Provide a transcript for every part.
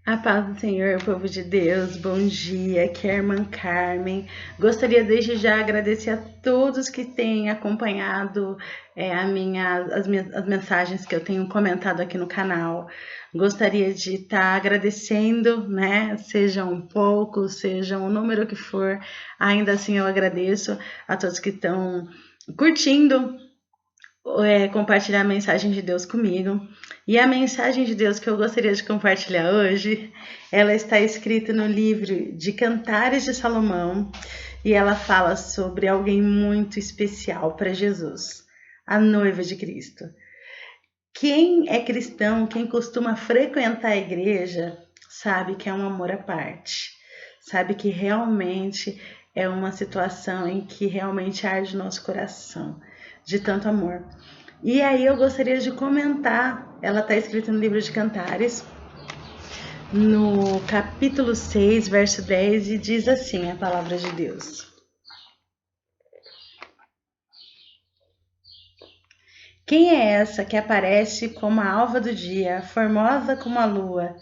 A paz do Senhor, povo de Deus, bom dia, aqui é a irmã Carmen. Gostaria desde já agradecer a todos que têm acompanhado as mensagens que eu tenho comentado aqui no canal. Gostaria de estar agradecendo, né? Sejam poucos, sejam o número que for, ainda assim eu agradeço a todos que estão curtindo compartilhar a mensagem de Deus comigo. E a mensagem de Deus que eu gostaria de compartilhar hoje, ela está escrita no livro de Cantares de Salomão e ela fala sobre alguém muito especial para Jesus, a noiva de Cristo. Quem é cristão, quem costuma frequentar a igreja, sabe que é um amor à parte, sabe que realmente é uma situação em que realmente arde o nosso coração, de tanto amor. E aí eu gostaria de comentar, ela está escrita no livro de Cantares, no capítulo 6, verso 10, e diz assim a palavra de Deus. Quem é essa que aparece como a alva do dia, formosa como a lua,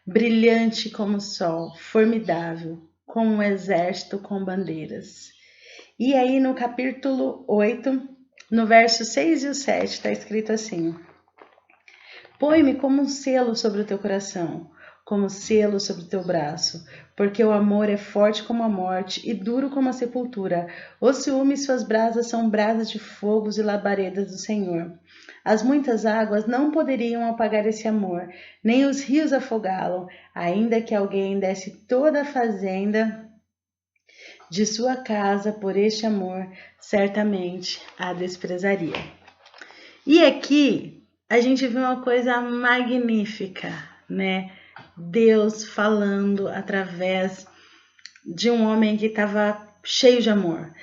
brilhante como o sol, formidável, como um exército com bandeiras? E aí no capítulo 8, no verso 6 e o 7, está escrito assim: Põe-me como um selo sobre o teu coração, como selo sobre o teu braço, porque o amor é forte como a morte e duro como a sepultura. O ciúme e suas brasas são brasas de fogos e labaredas do Senhor. As muitas águas não poderiam apagar esse amor, nem os rios afogá-lo, ainda que alguém desse toda a fazenda de sua casa por este amor, certamente a desprezaria. E aqui a gente vê uma coisa magnífica, né? Deus falando através de um homem que estava cheio de amor.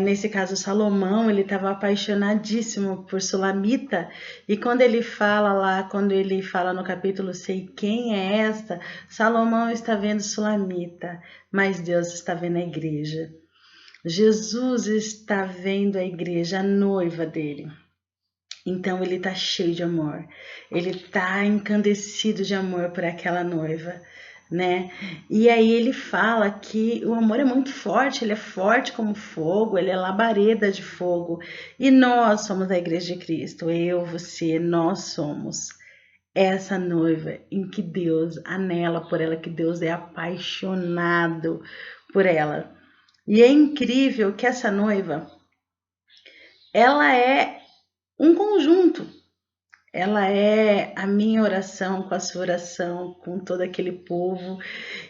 Nesse caso, Salomão, ele estava apaixonadíssimo por Sulamita, e quando ele fala no capítulo 6, quem é esta? Salomão está vendo Sulamita, mas Deus está vendo a igreja. Jesus está vendo a igreja, a noiva dele. Então ele está cheio de amor, ele está encandecido de amor por aquela noiva, né? E aí ele fala que o amor é muito forte, ele é forte como fogo, ele é labareda de fogo. E nós somos a igreja de Cristo, eu, você, nós somos essa noiva em que Deus anela por ela, que Deus é apaixonado por ela. E é incrível que essa noiva, ela é um conjunto. Ela é a minha oração com a sua oração, com todo aquele povo.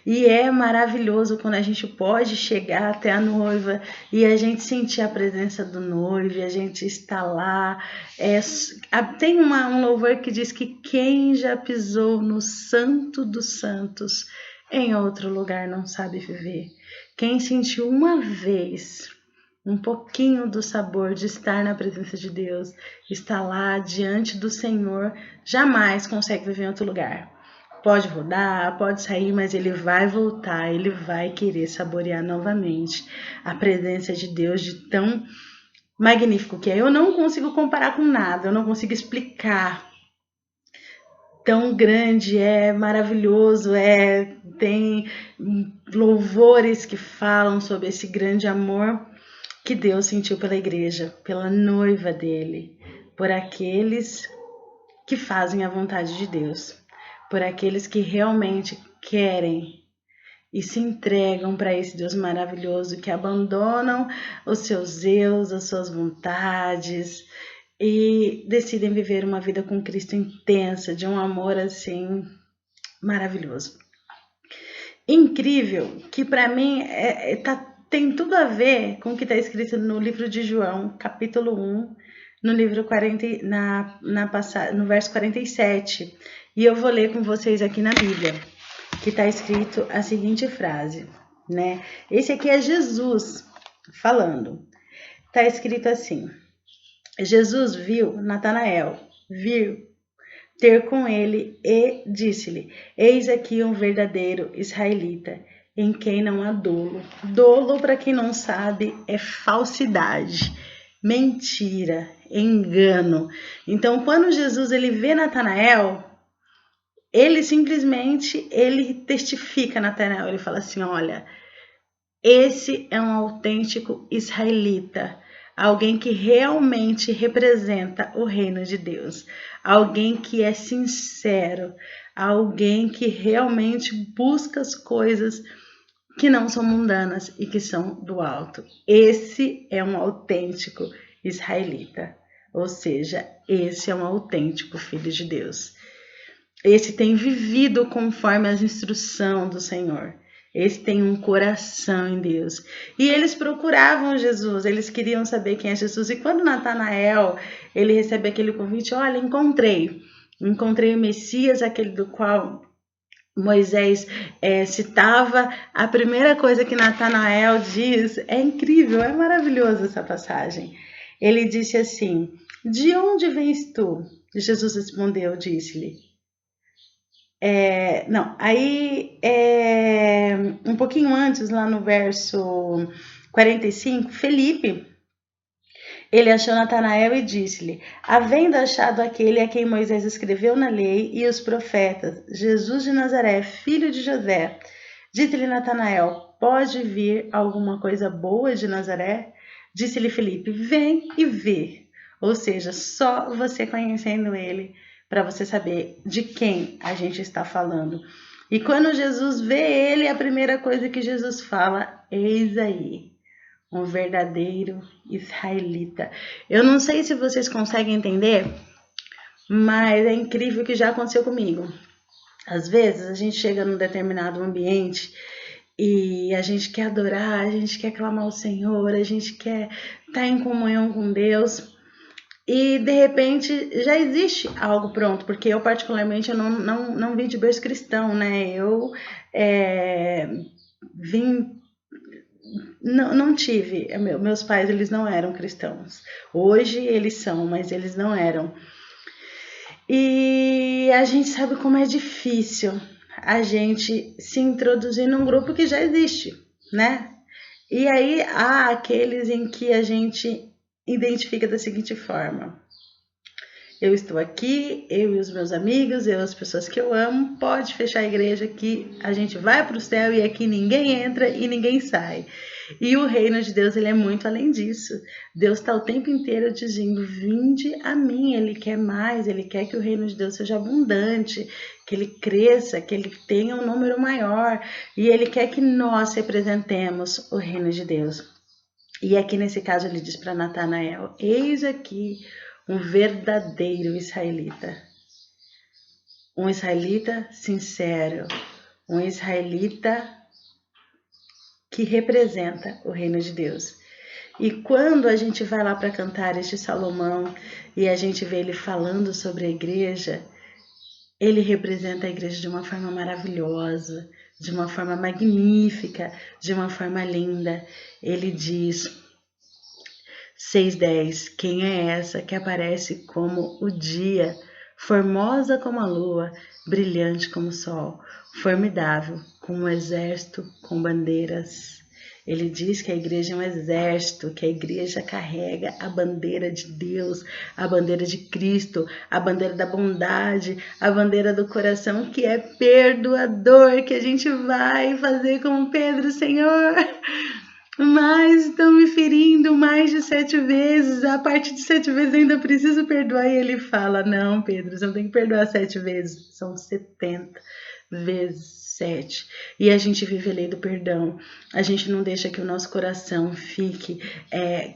E é maravilhoso quando a gente pode chegar até a noiva e a gente sentir a presença do noivo, e a gente está lá. Tem um louvor que diz que quem já pisou no Santo dos Santos em outro lugar não sabe viver. Quem sentiu uma vez um pouquinho do sabor de estar na presença de Deus, estar lá diante do Senhor, jamais consegue viver em outro lugar. Pode rodar, pode sair, mas ele vai voltar, ele vai querer saborear novamente a presença de Deus de tão magnífico que é. Eu não consigo comparar com nada, eu não consigo explicar. Tão grande, é maravilhoso, tem louvores que falam sobre esse grande amor que Deus sentiu pela igreja, pela noiva dele, por aqueles que fazem a vontade de Deus, por aqueles que realmente querem e se entregam para esse Deus maravilhoso, que abandonam os seus eus, as suas vontades e decidem viver uma vida com Cristo intensa, de um amor assim maravilhoso. Incrível, que para mim tem tudo a ver com o que está escrito no livro de João, capítulo 1, no livro 40, no verso 47. E eu vou ler com vocês aqui na Bíblia, que está escrito a seguinte frase, né? Esse aqui é Jesus falando. Está escrito assim: Jesus viu Natanael vir ter com ele e disse-lhe: Eis aqui um verdadeiro israelita, em quem não há dolo. Dolo, para quem não sabe, é falsidade, mentira, engano. Então, quando Jesus ele vê Natanael, ele simplesmente, ele testifica Natanael, ele fala assim, olha, esse é um autêntico israelita, alguém que realmente representa o reino de Deus, alguém que é sincero, alguém que realmente busca as coisas que não são mundanas e que são do alto. Esse é um autêntico israelita, ou seja, esse é um autêntico filho de Deus. Esse tem vivido conforme as instruções do Senhor. Esse tem um coração em Deus. E eles procuravam Jesus, eles queriam saber quem é Jesus. E quando Natanael, ele recebe aquele convite, olha, encontrei o Messias, aquele do qual Moisés citava, a primeira coisa que Natanael diz, é incrível, é maravilhoso essa passagem. Ele disse assim, de onde vens tu? Jesus respondeu, disse-lhe, um pouquinho antes, lá no verso 45, Felipe, ele achou Natanael e disse-lhe, havendo achado aquele a quem Moisés escreveu na lei e os profetas, Jesus de Nazaré, filho de José, disse-lhe Natanael, pode vir alguma coisa boa de Nazaré? Disse-lhe Felipe, vem e vê. Ou seja, só você conhecendo ele para você saber de quem a gente está falando. E quando Jesus vê ele, a primeira coisa que Jesus fala, eis aí, um verdadeiro israelita. Eu não sei se vocês conseguem entender, mas é incrível que já aconteceu comigo. Às vezes a gente chega num determinado ambiente e a gente quer adorar, a gente quer clamar ao Senhor, a gente quer estar em comunhão com Deus. E de repente já existe algo pronto, porque eu particularmente eu não vim de berço cristão, né? Eu não tive, meus pais eles não eram cristãos. Hoje eles são, mas eles não eram. E a gente sabe como é difícil a gente se introduzir num grupo que já existe, né? E aí há aqueles em que a gente identifica da seguinte forma: eu estou aqui, eu e os meus amigos, eu e as pessoas que eu amo, pode fechar a igreja que a gente vai para o céu e aqui ninguém entra e ninguém sai. E o reino de Deus, ele é muito além disso. Deus está o tempo inteiro dizendo, vinde a mim, ele quer mais, ele quer que o reino de Deus seja abundante, que ele cresça, que ele tenha um número maior, e ele quer que nós representemos o reino de Deus. E aqui nesse caso ele diz para Natanael, eis aqui um verdadeiro israelita. Um israelita sincero, um israelita que representa o reino de Deus. E quando a gente vai lá para Cantares de Salomão e a gente vê ele falando sobre a igreja, ele representa a igreja de uma forma maravilhosa, de uma forma magnífica, de uma forma linda. Ele diz, 6:10, quem é essa que aparece como o dia, formosa como a lua, brilhante como o sol, formidável, como um exército com bandeiras. Ele diz que a igreja é um exército, que a igreja carrega a bandeira de Deus, a bandeira de Cristo, a bandeira da bondade, a bandeira do coração que é perdoador, que a gente vai fazer como Pedro, Senhor, mas estão me ferindo mais de 7 vezes, a partir de 7 vezes eu ainda preciso perdoar. E ele fala, não, Pedro, você não tem que perdoar 7 vezes, são 70 vezes 7. E a gente vive a lei do perdão, a gente não deixa que o nosso coração fique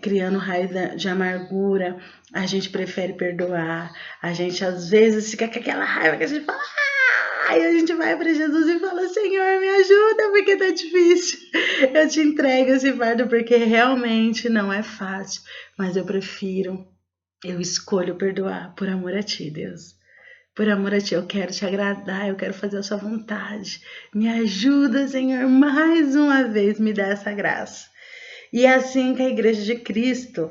criando raiz de amargura, a gente prefere perdoar, a gente às vezes fica com aquela raiva que a gente fala, aí a gente vai para Jesus e fala, Senhor, me ajuda porque tá difícil. Eu te entrego esse fardo porque realmente não é fácil, mas eu escolho perdoar por amor a ti, Deus. Por amor a ti, eu quero te agradar, eu quero fazer a sua vontade. Me ajuda, Senhor, mais uma vez, me dá essa graça. E é assim que a igreja de Cristo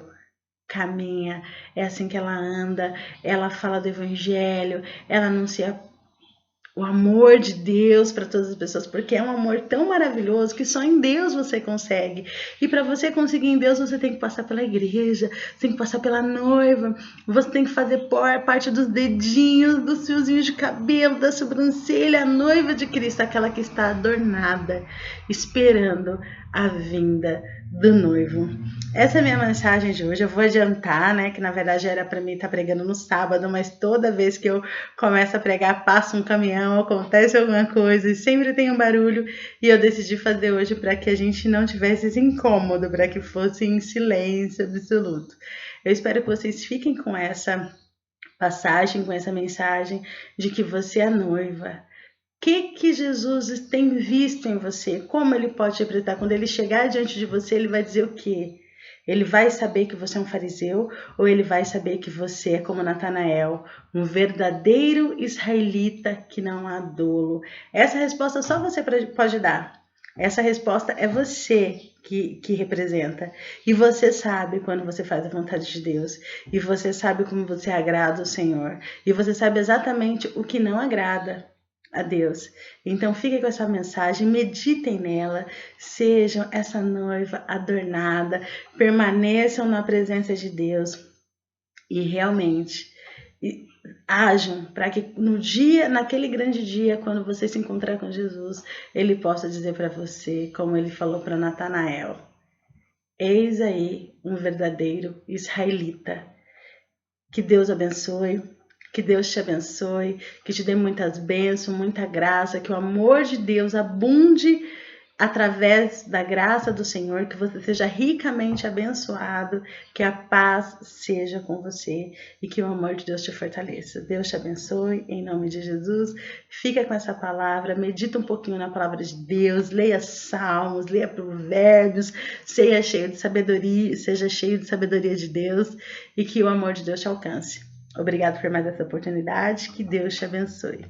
caminha, é assim que ela anda, ela fala do evangelho, ela anuncia o amor de Deus para todas as pessoas, porque é um amor tão maravilhoso que só em Deus você consegue. E para você conseguir em Deus, você tem que passar pela igreja, você tem que passar pela noiva, você tem que fazer parte dos dedinhos, dos fiozinhos de cabelo, da sobrancelha, a noiva de Cristo, aquela que está adornada, esperando a vinda do noivo. Essa é a minha mensagem de hoje. Eu vou adiantar, né? Que na verdade era para mim estar pregando no sábado, mas toda vez que eu começo a pregar, passa um caminhão, acontece alguma coisa e sempre tem um barulho. E eu decidi fazer hoje para que a gente não tivesse esse incômodo, para que fosse em silêncio absoluto. Eu espero que vocês fiquem com essa passagem, com essa mensagem de que você é noiva. O que Jesus tem visto em você? Como ele pode te apresentar? Quando ele chegar diante de você, ele vai dizer o quê? Ele vai saber que você é um fariseu ou ele vai saber que você é como Natanael, um verdadeiro israelita que não há dolo? Essa resposta só você pode dar. Essa resposta é você que representa. E você sabe quando você faz a vontade de Deus. E você sabe como você agrada o Senhor. E você sabe exatamente o que não agrada a Deus. Então fiquem com essa mensagem, meditem nela, sejam essa noiva adornada, permaneçam na presença de Deus e realmente ajam para que no dia, naquele grande dia, quando você se encontrar com Jesus, ele possa dizer para você, como ele falou para Natanael: eis aí um verdadeiro israelita. Que Deus abençoe. Que Deus te abençoe, que te dê muitas bênçãos, muita graça, que o amor de Deus abunde através da graça do Senhor, que você seja ricamente abençoado, que a paz seja com você e que o amor de Deus te fortaleça. Deus te abençoe, em nome de Jesus. Fica com essa palavra, medita um pouquinho na palavra de Deus, leia salmos, leia provérbios, seja cheio de sabedoria de Deus e que o amor de Deus te alcance. Obrigado por mais essa oportunidade. Que Deus te abençoe.